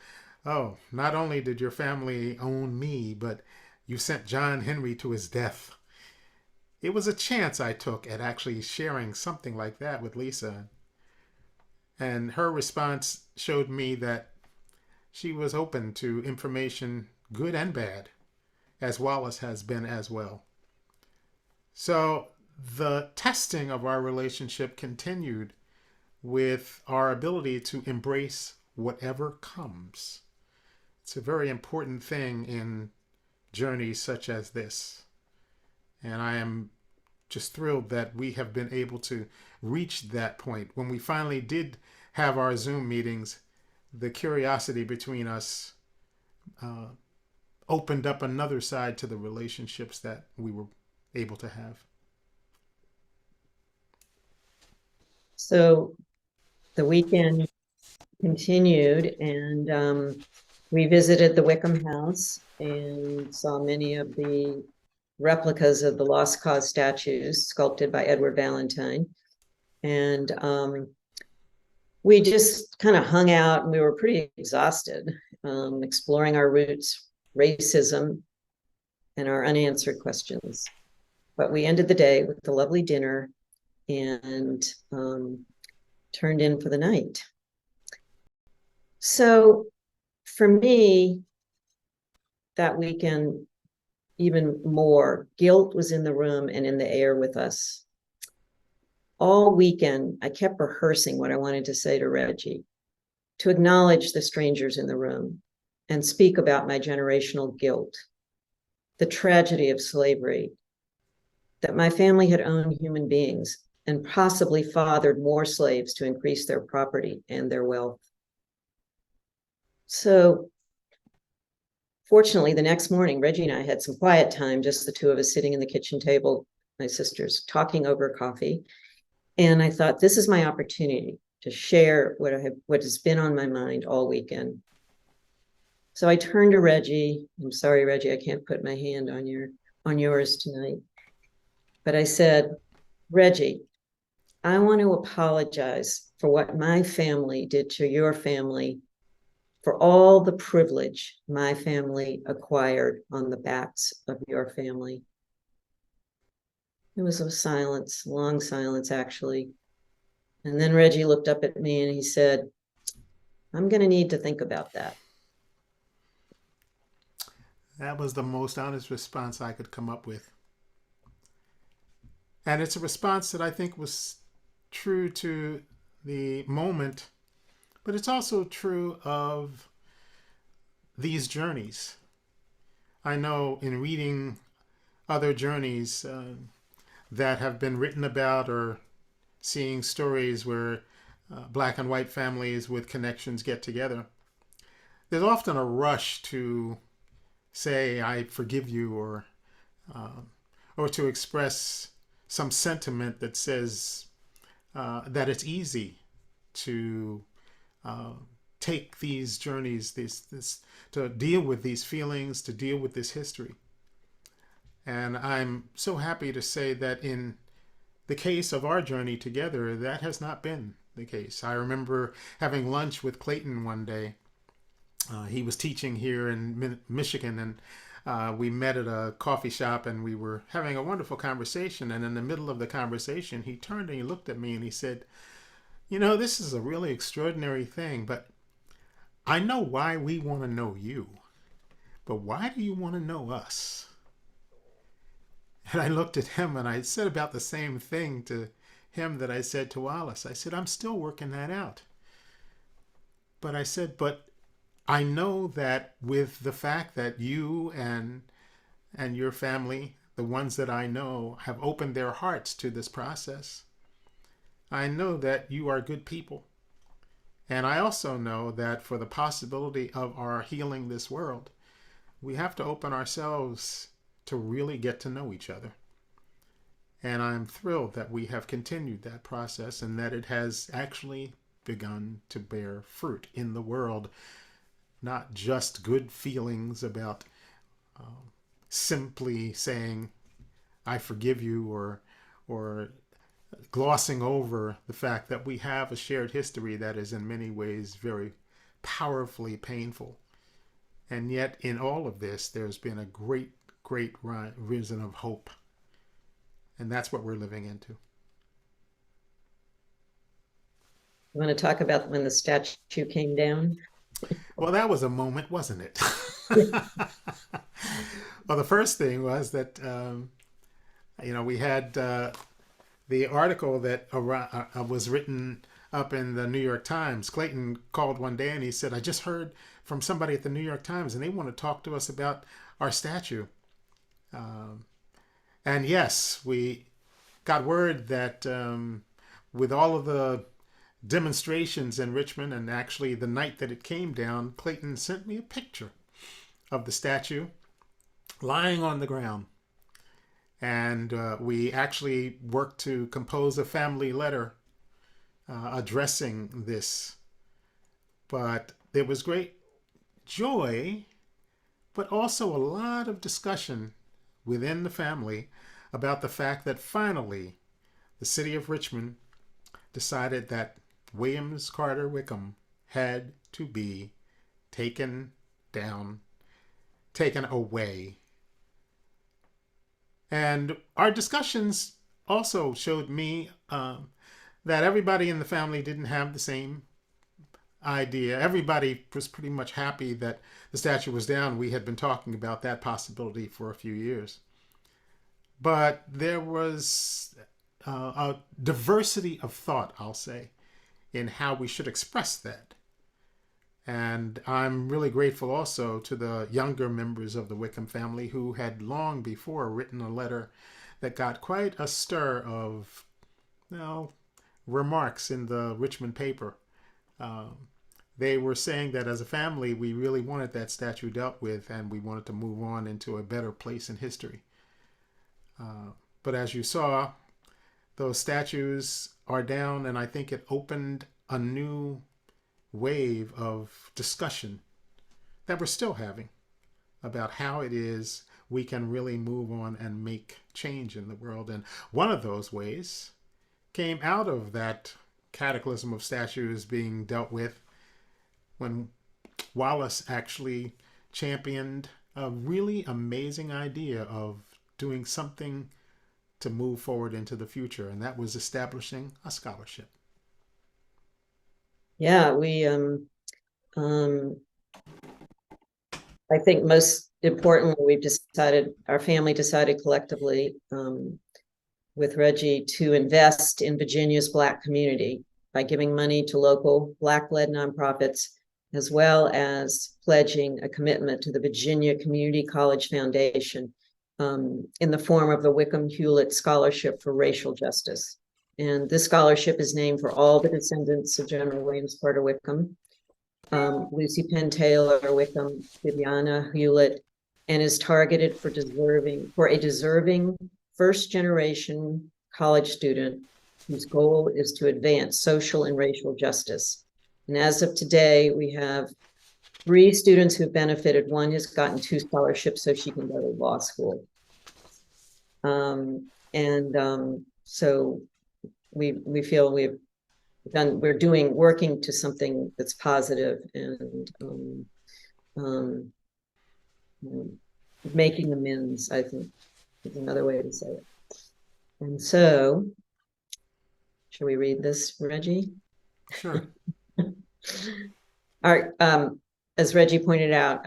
"Oh, not only did your family own me, but you sent John Henry to his death." It was a chance I took at actually sharing something like that with Lisa. And her response showed me that she was open to information, good and bad, as Wallis has been as well. So the testing of our relationship continued with our ability to embrace whatever comes. It's a very important thing in journeys such as this. And I am just thrilled that we have been able to reach that point. When we finally did have our Zoom meetings, the curiosity between us opened up another side to the relationships that we were able to have. So the weekend continued, and we visited the Wickham house and saw many of the replicas of the Lost Cause statues sculpted by Edward Valentine. And we just kind of hung out, and we were pretty exhausted. exploring our roots, racism, and our unanswered questions. But we ended the day with a lovely dinner and turned in for the night. So for me, that weekend, even more, guilt was in the room and in the air with us. All weekend, I kept rehearsing what I wanted to say to Reggie, to acknowledge the strangers in the room and speak about my generational guilt, the tragedy of slavery, that my family had owned human beings and possibly fathered more slaves to increase their property and their wealth. So fortunately, the next morning, Reggie and I had some quiet time, just the two of us sitting in the kitchen table, my sisters talking over coffee. And I thought, this is my opportunity to share what has been on my mind all weekend. So I turned to Reggie. I'm sorry, Reggie, I can't put my hand on yours tonight. But I said, Reggie, I want to apologize for what my family did to your family, for all the privilege my family acquired on the backs of your family. There was a silence, long silence, actually. And then Reggie looked up at me and he said, I'm going to need to think about that. That was the most honest response I could come up with. And it's a response that I think was true to the moment, but it's also true of these journeys. I know in reading other journeys that have been written about, or seeing stories where black and white families with connections get together, there's often a rush to say, I forgive you, or to express some sentiment that says that it's easy to take these journeys, to deal with these feelings, to deal with this history. And I'm so happy to say that in the case of our journey together, that has not been the case. I remember having lunch with Clayton one day. He was teaching here in Michigan, and we met at a coffee shop, and we were having a wonderful conversation. And in the middle of the conversation, he turned and he looked at me and he said, you know, this is a really extraordinary thing, but I know why we want to know you, but why do you want to know us? And I looked at him and I said about the same thing to him that I said to Wallis. I said, I'm still working that out. But I said, but I know that with the fact that you and your family, the ones that I know, have opened their hearts to this process, I know that you are good people. And I also know that for the possibility of our healing this world, we have to open ourselves to really get to know each other. And I'm thrilled that we have continued that process and that it has actually begun to bear fruit in the world. Not just good feelings about simply saying, I forgive you, or glossing over the fact that we have a shared history that is in many ways very powerfully painful. And yet in all of this, there's been a great risen of hope. And that's what we're living into. You want to talk about when the statue came down? Well, that was a moment, wasn't it? Well, the first thing was that, we had the article that was written up in the New York Times. Clayton called one day and he said, I just heard from somebody at the New York Times and they want to talk to us about our statue. And yes, we got word that with all of the demonstrations in Richmond, and actually the night that it came down, Clayton sent me a picture of the statue lying on the ground. And we actually worked to compose a family letter addressing this. But there was great joy, but also a lot of discussion within the family about the fact that finally the city of Richmond decided that Williams Carter Wickham had to be taken down, taken away. And our discussions also showed me that everybody in the family didn't have the same idea. Everybody was pretty much happy that the statue was down. We had been talking about that possibility for a few years. But there was a diversity of thought, I'll say, in how we should express that. And I'm really grateful also to the younger members of the Wickham family who had long before written a letter that got quite a stir of, remarks in the Richmond paper. They were saying that as a family, we really wanted that statue dealt with and we wanted to move on into a better place in history. But as you saw, those statues are down, and I think it opened a new wave of discussion that we're still having about how it is we can really move on and make change in the world. And one of those ways came out of that cataclysm of statues being dealt with when Wallis actually championed a really amazing idea of doing something to move forward into the future, and that was establishing a scholarship. Yeah, I think most importantly, our family decided collectively with Reggie to invest in Virginia's Black community by giving money to local Black-led nonprofits, as well as pledging a commitment to the Virginia Community College Foundation in the form of the Wickham Hewlett Scholarship for Racial Justice. And this scholarship is named for all the descendants of General Williams Carter Wickham, Lucy Penn Taylor Wickham, Viviana Hewlett, and is targeted for a deserving first-generation college student whose goal is to advance social and racial justice. And as of today, we have 3 students who've benefited. One has gotten 2 scholarships so she can go to law school. So we feel we're working to something that's positive and making amends, I think, is another way to say it. And so, shall we read this, Reggie? Sure. As Reggie pointed out,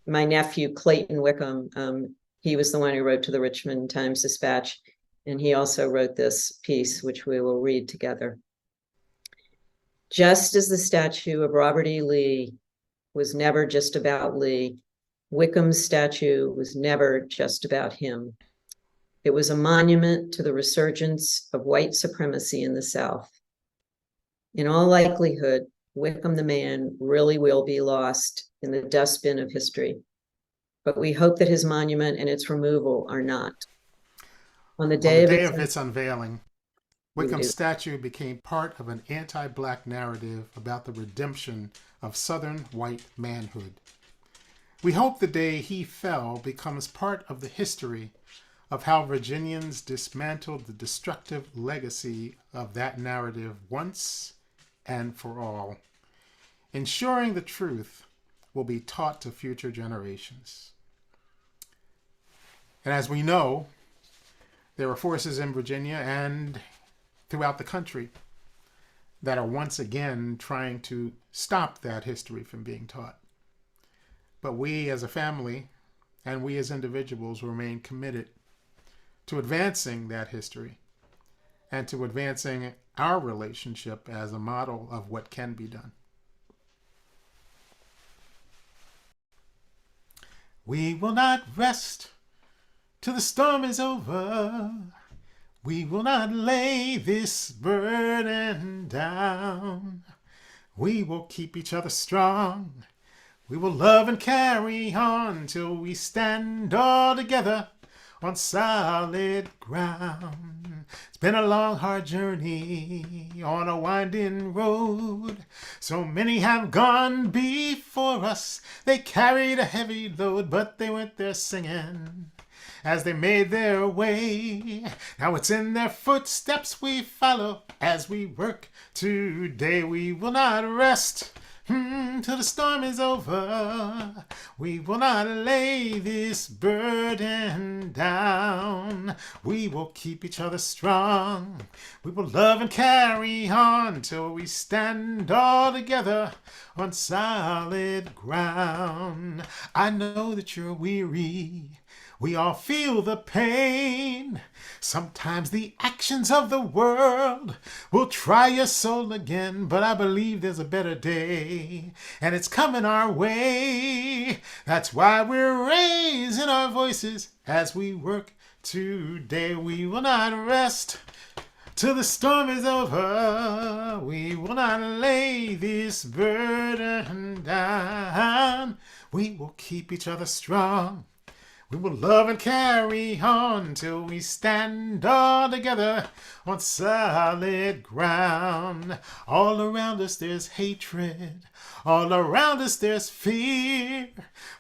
my nephew, Clayton Wickham, he was the one who wrote to the Richmond Times-Dispatch, and he also wrote this piece, which we will read together. Just as the statue of Robert E. Lee was never just about Lee, Wickham's statue was never just about him. It was a monument to the resurgence of white supremacy in the South. In all likelihood, Wickham the man really will be lost in the dustbin of history, but we hope that his monument and its removal are not. On the day of its unveiling, Wickham's statue became part of an anti-Black narrative about the redemption of Southern white manhood. We hope the day he fell becomes part of the history of how Virginians dismantled the destructive legacy of that narrative once and for all, ensuring the truth will be taught to future generations. And as we know, there are forces in Virginia and throughout the country that are once again trying to stop that history from being taught. But we as a family and we as individuals remain committed to advancing that history and to advancing our relationship as a model of what can be done. We will not rest till the storm is over. We will not lay this burden down. We will keep each other strong. We will love and carry on till we stand all together on solid ground. It's been a long, hard journey on a winding road. So many have gone before us. They carried a heavy load, but they went there singing as they made their way. Now it's in their footsteps we follow as we work today. We will not rest till the storm is over. We will not lay this burden down. We will keep each other strong. We will love and carry on till we stand all together on solid ground. I know that you're weary. We all feel the pain. Sometimes the actions of the world will try your soul again, but I believe there's a better day, and it's coming our way. That's why we're raising our voices as we work today. We will not rest till the storm is over. We will not lay this burden down. We will keep each other strong. We will love and carry on till we stand all together on solid ground. All around us there's hatred. All around us there's fear.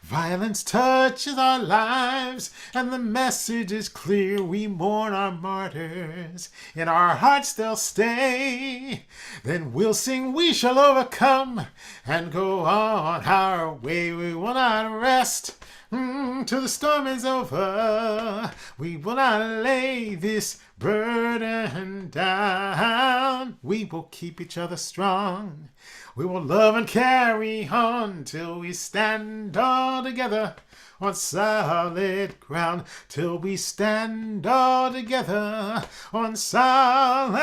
Violence touches our lives and the message is clear. We mourn our martyrs. In our hearts they'll stay. Then we'll sing, we shall overcome and go on our way. We will not rest till the storm is over. We will not lay this burden down. We will keep each other strong. We will love and carry on till we stand all together on solid ground. Till we stand all together on solid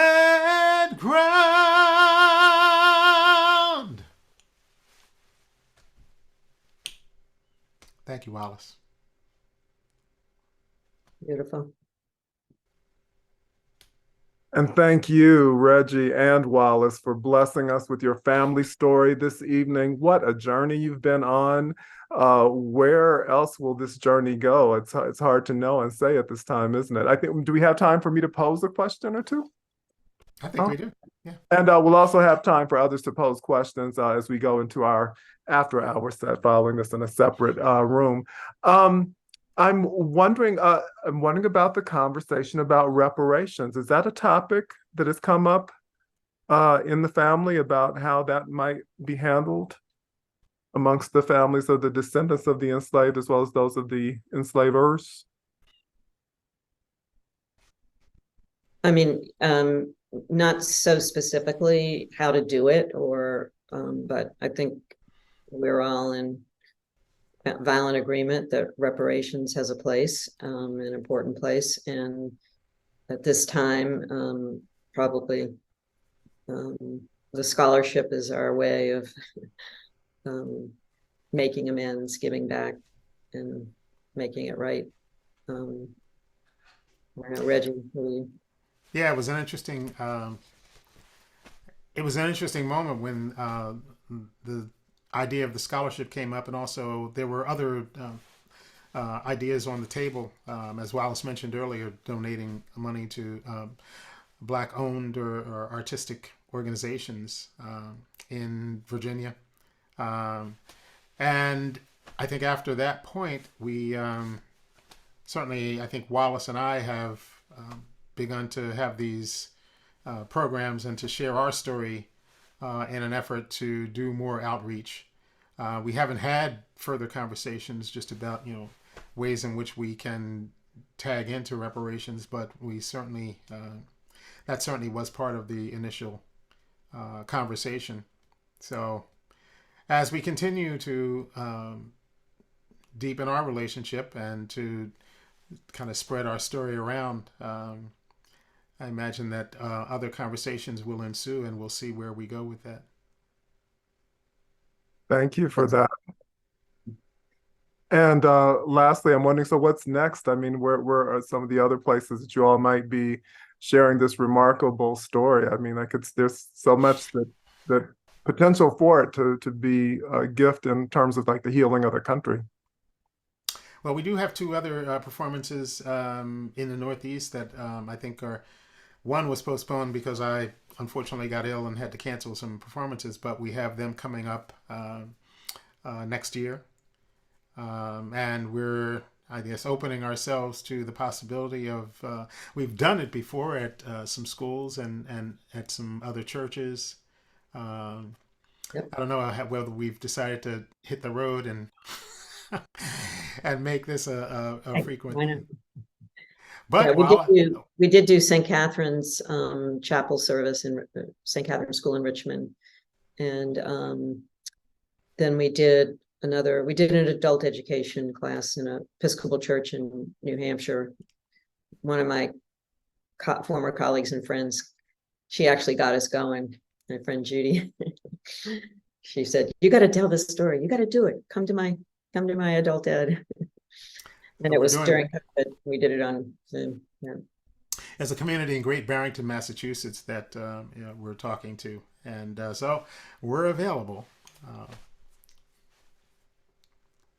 ground. Thank you, Wallis. Beautiful. And thank you, Reggie and Wallis, for blessing us with your family story this evening. What a journey you've been on. Where else will this journey go? It's hard to know and say at this time, isn't it? I think, do we have time for me to pose a question or two? I think we do. Yeah. And we'll also have time for others to pose questions as we go into our after-hour set following this in a separate room. I'm wondering about the conversation about reparations. Is that a topic that has come up in the family about how that might be handled amongst the families of the descendants of the enslaved as well as those of the enslavers? I mean, not so specifically how to do it, but I think we're all in violent agreement that reparations has a place, an important place, and at this time, probably the scholarship is our way of making amends, giving back, and making it right. Reggie, yeah, it was an interesting. It was an interesting moment when the idea of the scholarship came up, and also there were other ideas on the table. As Wallis mentioned earlier, donating money to Black-owned or artistic organizations in Virginia, and I think after that point, we certainly, I think Wallis and I have begun to have these programs and to share our story in an effort to do more outreach. We haven't had further conversations just about, ways in which we can tag into reparations, but we certainly, that certainly was part of the initial conversation. So as we continue to deepen our relationship and to kind of spread our story around, I imagine that other conversations will ensue, and we'll see where we go with that. Thank you for that. And lastly, I'm wondering, so what's next? I mean, where are some of the other places that you all might be sharing this remarkable story? I mean, there's so much that potential for it to be a gift in terms of like the healing of the country. Well, we do have two other performances in the Northeast that I think are. One was postponed because I unfortunately got ill and had to cancel some performances, but we have them coming up next year. And we're, I guess, opening ourselves to the possibility of, we've done it before at some schools and at some other churches. Yep. I don't know whether we've decided to hit the road and and make this a Hey, frequent. why not? Yeah, But while we did do St. Catherine's chapel service in St. Catherine's School in Richmond. And then we did an adult education class in an Episcopal church in New Hampshire. One of my former colleagues and friends, she actually got us going. My friend Judy, she said, "You got to tell this story. You got to do it. Come to my adult ed." And it we're was doing during COVID. We did it on Zoom. Yeah. as a community in Great Barrington, Massachusetts, that we're talking to, and so we're available.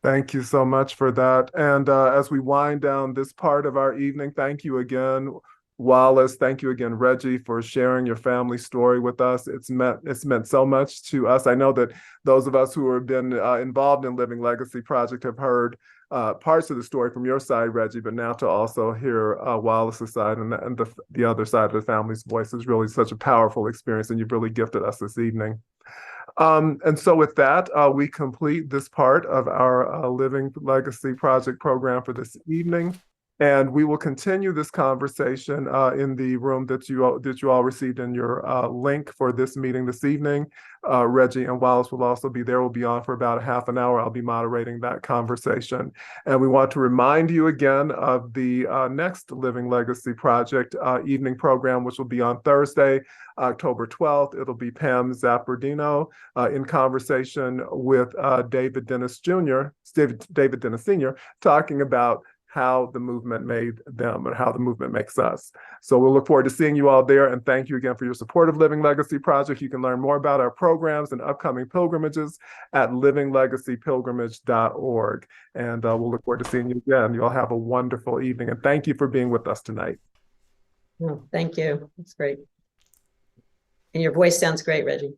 Thank you so much for that. And as we wind down this part of our evening, thank you again, Wallis. Thank you again, Reggie, for sharing your family story with us. It's meant so much to us. I know that those of us who have been involved in Living Legacy Project have heard parts of the story from your side, Reggie, but now to also hear Wallis's side and the other side of the family's voice is really such a powerful experience, and you've really gifted us this evening. And so with that, we complete this part of our Living Legacy Project program for this evening. And we will continue this conversation in the room that you all received in your link for this meeting this evening. Reggie and Wallis will also be there. We'll be on for about a half an hour. I'll be moderating that conversation. And we want to remind you again of the next Living Legacy Project evening program, which will be on Thursday, October 12th. It'll be Pam Zappardino in conversation with David Dennis Sr., talking about how the movement made them and how the movement makes us. So we'll look forward to seeing you all there, and thank you again for your support of Living Legacy Project. You can learn more about our programs and upcoming pilgrimages at livinglegacipilgrimage.org. And we'll look forward to seeing you again. You all have a wonderful evening, and thank you for being with us tonight. Oh, thank you. That's great. And your voice sounds great, Reggie.